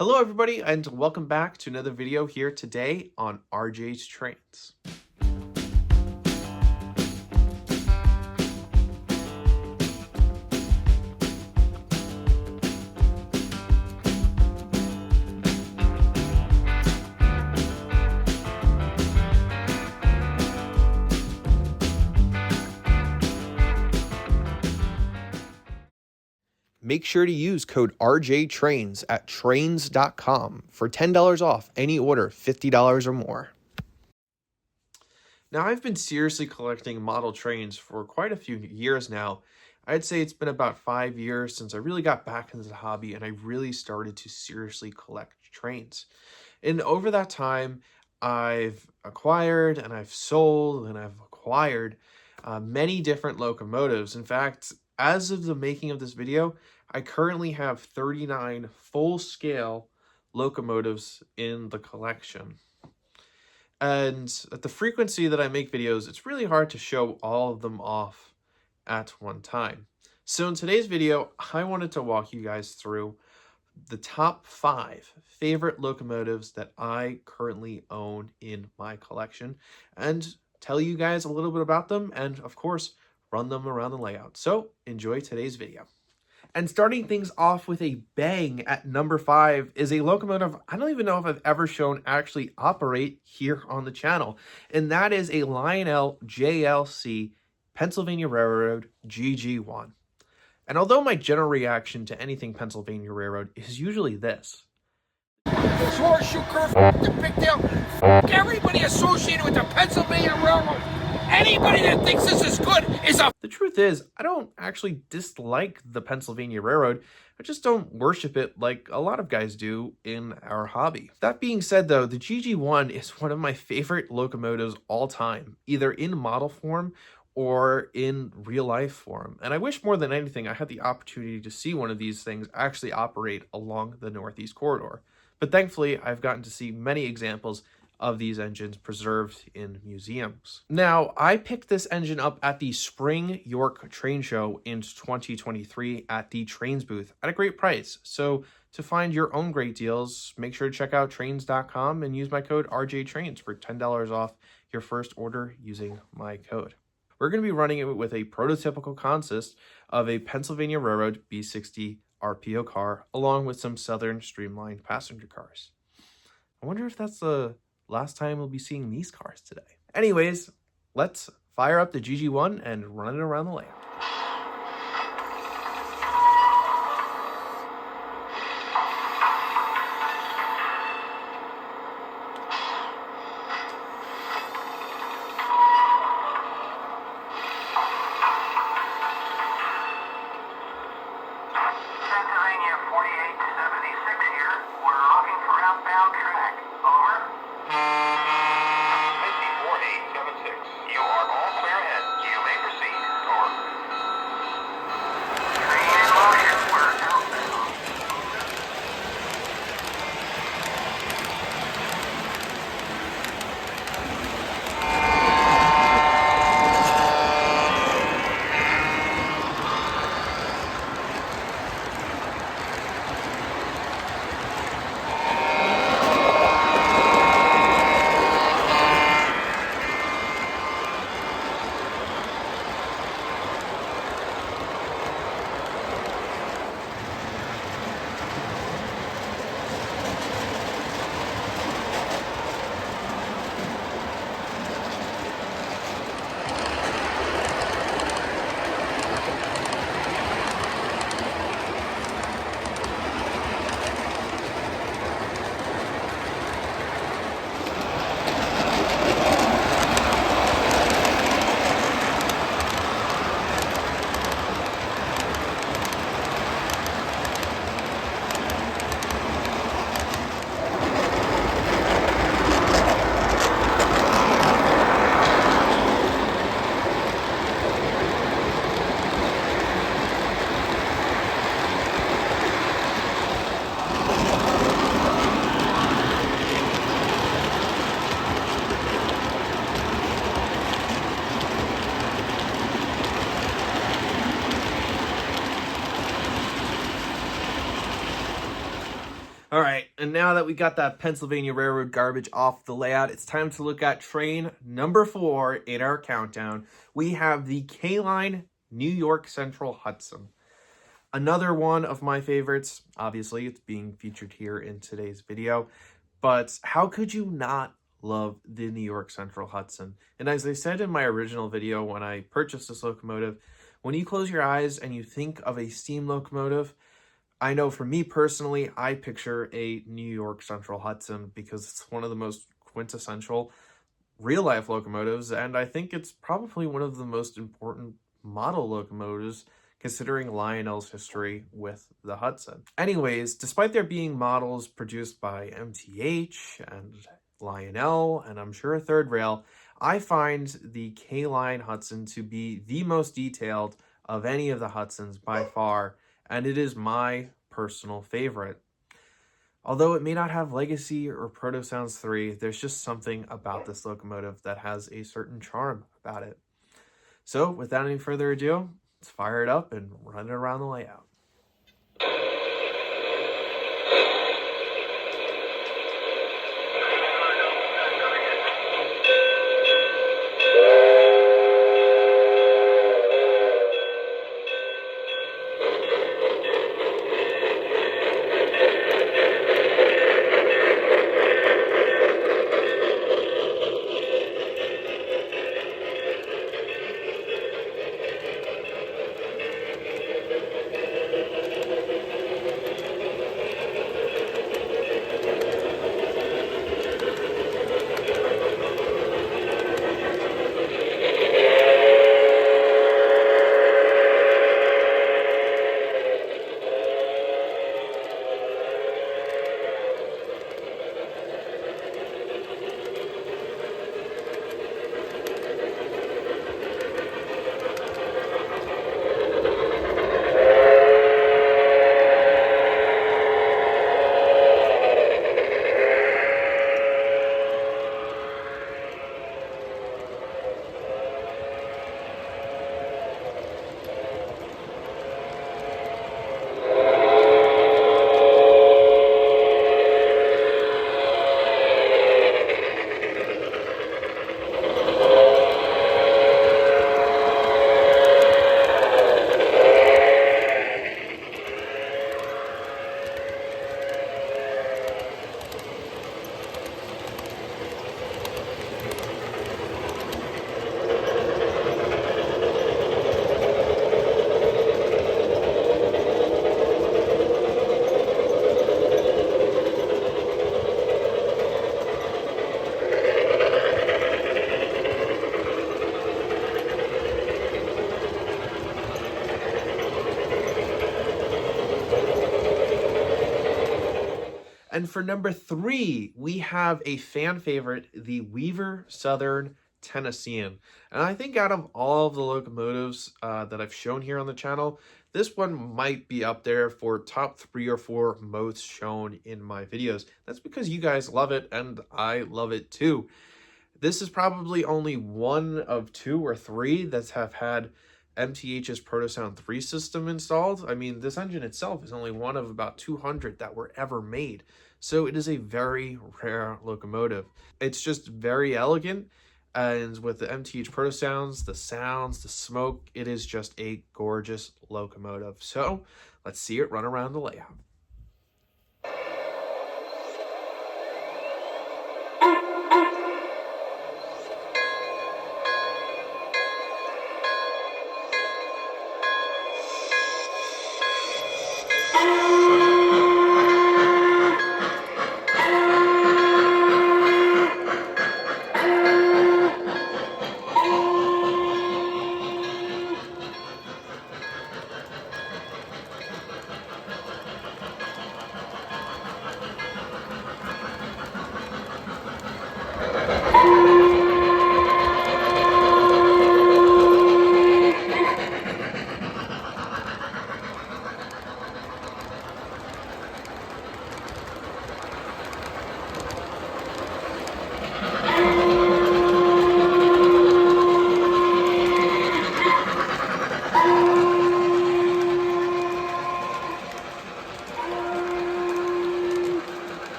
Hello everybody and welcome back to another video here today on RJ's Trainz. Make sure to use code RJTrainz at trainz.com for $10 off any order $50 or more. Now, I've been seriously collecting model trains for quite a few years now. I'd say it's been about 5 years since I really got back into the hobby and I really started to seriously collect trains. And over that time, I've acquired and I've sold and I've acquired many different locomotives. In fact, as of the making of this video, I currently have 39 full-scale locomotives in the collection. And at the frequency that I make videos, it's really hard to show all of them off at one time. So in today's video, I wanted to walk you guys through the top 5 favorite locomotives that I currently own in my collection and tell you guys a little bit about them and, of course, run them around the layout. So enjoy today's video. And starting things off with a bang at number 5 is a locomotive I don't even know if I've ever shown actually operate here on the channel. And that is a Lionel JLC Pennsylvania Railroad GG1. And although my general reaction to anything Pennsylvania Railroad is usually this. This horseshoe curve, the big deal, everybody associated with the Pennsylvania Railroad. Anybody that thinks this is good is a... The truth is, I don't actually dislike the Pennsylvania Railroad. I just don't worship it like a lot of guys do in our hobby. That being said, though, the GG1 is one of my favorite locomotives all time, either in model form or in real life form. And I wish more than anything I had the opportunity to see one of these things actually operate along the Northeast Corridor. But thankfully, I've gotten to see many examples of these engines preserved in museums. Now, I picked this engine up at the Spring York Train Show in 2023 at the Trainz booth at a great price. So to find your own great deals, make sure to check out trainz.com and use my code RJTrainz for $10 off your first order using my code. We're going to be running it with a prototypical consist of a Pennsylvania Railroad B60 RPO car, along with some Southern streamlined passenger cars. I wonder if that's the last time we'll be seeing these cars today. Anyways, let's fire up the GG1 and run it around the layout. Pennsylvania 4876 here. We're looking for outbound track. Over. 54-876. You are all clear ahead. You may proceed. Over. All right, and now that we got that Pennsylvania Railroad garbage off the layout, it's time to look at train number 4 in our countdown. We have the K-Line New York Central Hudson. Another one of my favorites. Obviously, it's being featured here in today's video. But how could you not love the New York Central Hudson? And as I said in my original video when I purchased this locomotive, when you close your eyes and you think of a steam locomotive, I know for me personally, I picture a New York Central Hudson because it's one of the most quintessential real-life locomotives, and I think it's probably one of the most important model locomotives considering Lionel's history with the Hudson. Anyways, despite there being models produced by MTH and Lionel, and I'm sure Third Rail, I find the K-Line Hudson to be the most detailed of any of the Hudsons by far, and it is my personal favorite. Although it may not have Legacy or Proto Sounds 3, there's just something about this locomotive that has a certain charm about it. So, without any further ado, let's fire it up and run it around the layout. And for number 3, we have a fan favorite, the Weaver Southern Tennessean. And I think out of all of the locomotives that I've shown here on the channel, this one might be up there for top 3 or 4 most shown in my videos. That's because you guys love it and I love it too. This is probably only one of 2 or 3 that have had MTH's Protosound 3 system installed. I mean, this engine itself is only one of about 200 that were ever made. So it is a very rare locomotive. It's just very elegant, and with the MTH Protosounds, the sounds, the smoke, it is just a gorgeous locomotive. So let's see it run around the layout.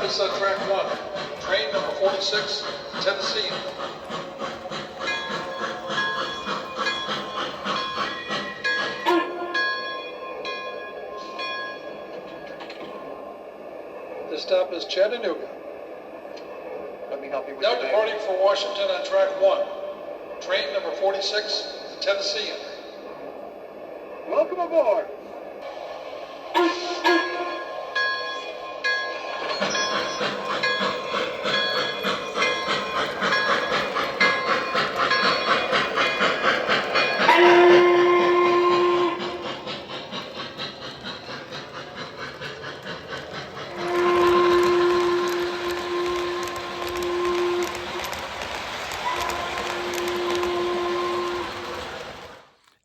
This is track 1, train number 46, Tennessee. This stop is Chattanooga. Let me help you with Now your name. departing for Washington on track 1, train number 46, Tennessee. Welcome aboard.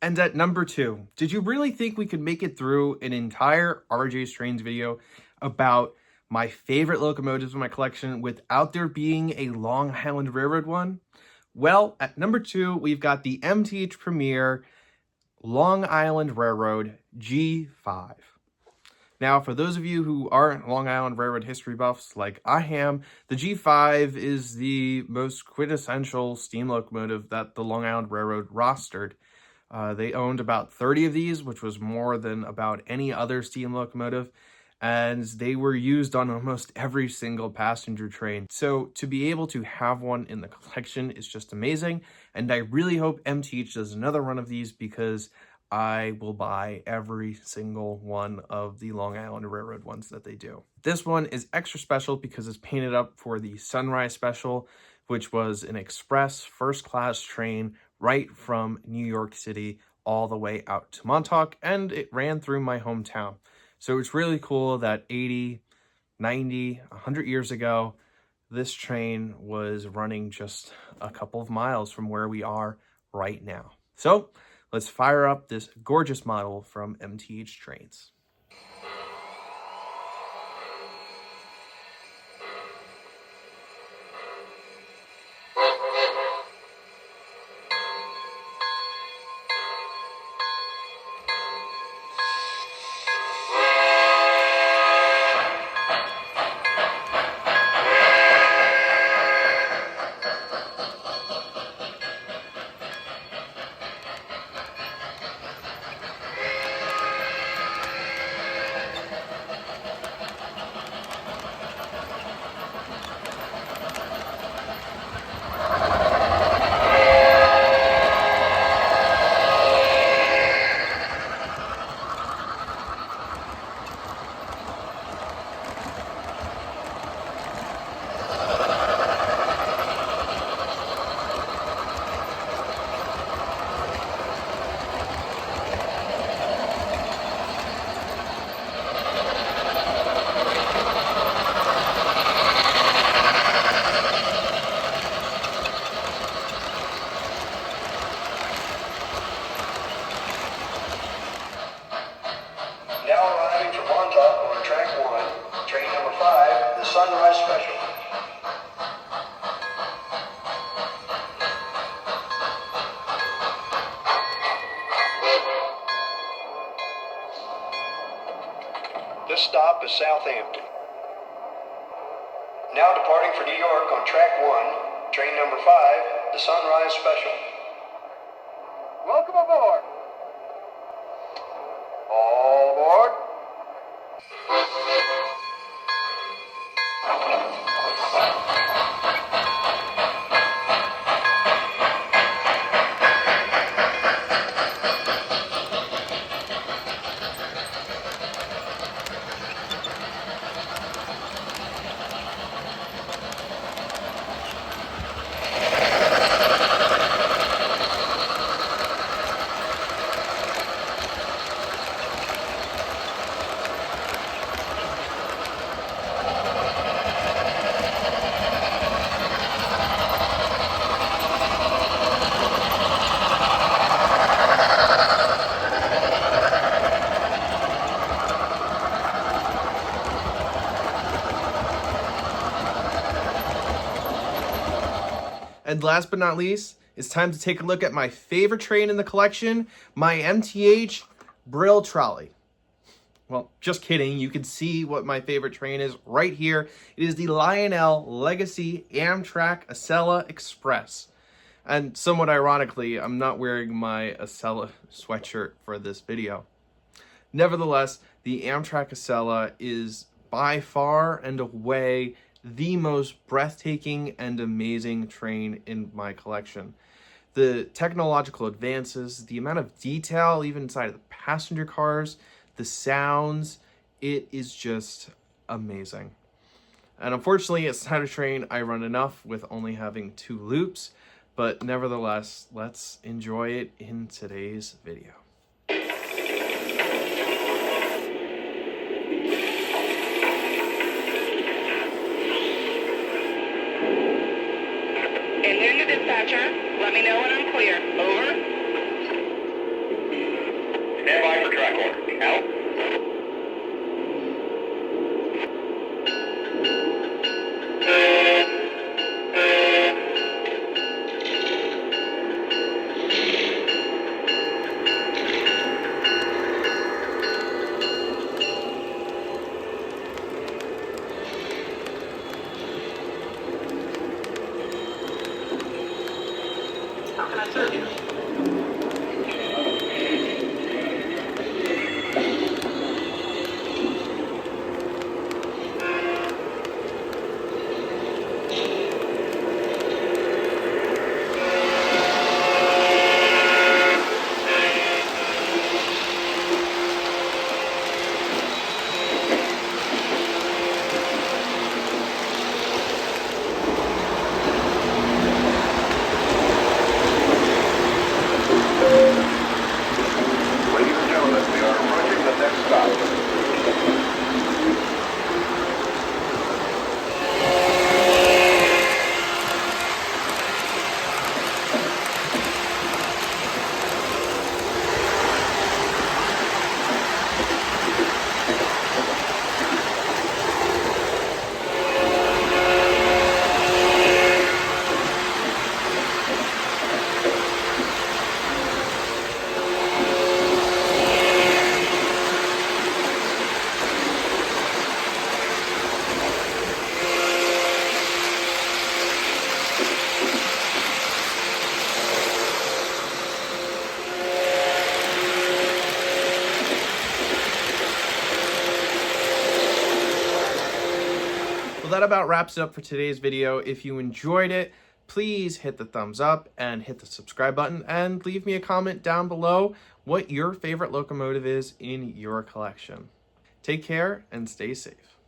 And at number 2, did you really think we could make it through an entire RJ's Trainz video about my favorite locomotives in my collection without there being a Long Island Railroad one? Well, at number 2, we've got the MTH Premier Long Island Railroad G5. Now, for those of you who aren't Long Island Railroad history buffs like I am, the G5 is the most quintessential steam locomotive that the Long Island Railroad rostered. They owned about 30 of these, which was more than about any other steam locomotive, and they were used on almost every single passenger train. So to be able to have one in the collection is just amazing, and I really hope MTH does another run of these because I will buy every single one of the Long Island Railroad ones that they do. This one is extra special because it's painted up for the Sunrise Special, which was an express first-class train right from New York City all the way out to Montauk, and it ran through my hometown. So it's really cool that 80, 90, 100 years ago, this train was running just a couple of miles from where we are right now. So let's fire up this gorgeous model from MTH Trainz. Now arriving from Montauk on track 1, train number 5, the Sunrise Special. This stop is Southampton. Now departing for New York on track 1, train number 5, the Sunrise Special. Welcome aboard. All aboard. And last but not least, it's time to take a look at my favorite train in the collection, my MTH Brill Trolley. Well, just kidding. You can see what my favorite train is right here. It is the Lionel Legacy Amtrak Acela Express. And somewhat ironically, I'm not wearing my Acela sweatshirt for this video. Nevertheless, the Amtrak Acela is by far and away the most breathtaking and amazing train in my collection. The technological advances, the amount of detail even inside of the passenger cars, the sounds, it is just amazing. And unfortunately, it's not a train I run enough with only having 2 loops, but nevertheless, let's enjoy it in today's video. Engine to dispatcher. Let me know when I'm clear. Over. Stand by for track order. Out. How can I serve you? Ladies and gentlemen, we are approaching the next stop. Well, that about wraps it up for today's video. If you enjoyed it, please hit the thumbs up and hit the subscribe button and leave me a comment down below what your favorite locomotive is in your collection. Take care and stay safe.